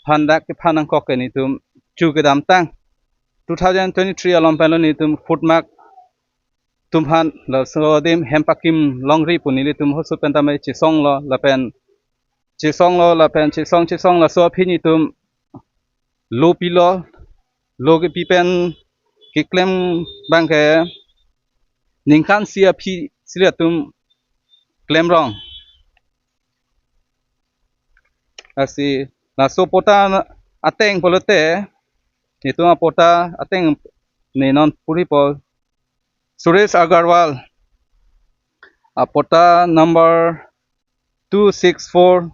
phandak ke phanang kok ke ni tum chu ke dam tang 2023 alom pelo ni tum footmark tum han la so dim hempakim longri punili tum hosu pentame chisong lo la pen chisong lo la pen chisong la so phini tum lo pilo lo ke pipen ki klem bang ke ningkan sia phi sia tum klem rong asi la so pota ateng polote itu pota ateng ne non puri pol Suresh Agarwal pota number 264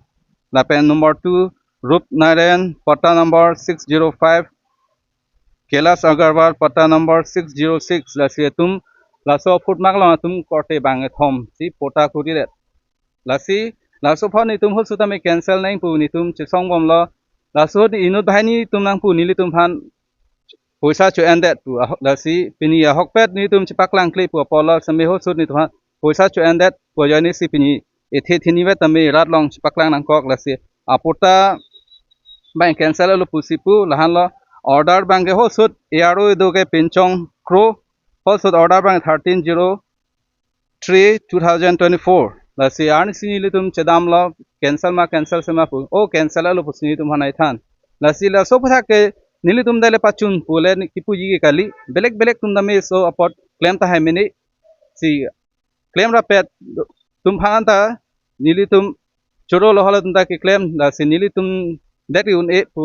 la pen number 2 Rup Narayan pota number 605 Kailash Agarwal pata number 606 la si tum la so foot mak la tum korte bang thom si pota kuri det la si la so phone ni tum hol suta me cancel nai pu ni tum chi song bom la la so ni inut bhai ni tum nang pu ni li tum phan poisa chu end that pu la si pini ya hokpet ni tum chi paklang kle pu pola same hol sut ni tum poisa chu end that pu ya ni si pini ethe thini we tame rat long chi paklang nang kok la si apota bang cancel lo pu si pu la han lo order bang ke hosut yaro do ke pinchong kro hosut order bang 1303 2024 la si arni sini litum chedam lo cancel se ma pu o cancel lo pu sini tum hanai than la si la so pha ke nilitum dale pachun pule ki pu yi kali belek tum dame so apot claim ta hai mini si claim ra pet tum phan ta nilitum choro lo hala tum ta ke claim la si nilitum that un e pu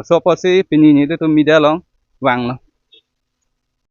so pasi pini ni tu media long wang lo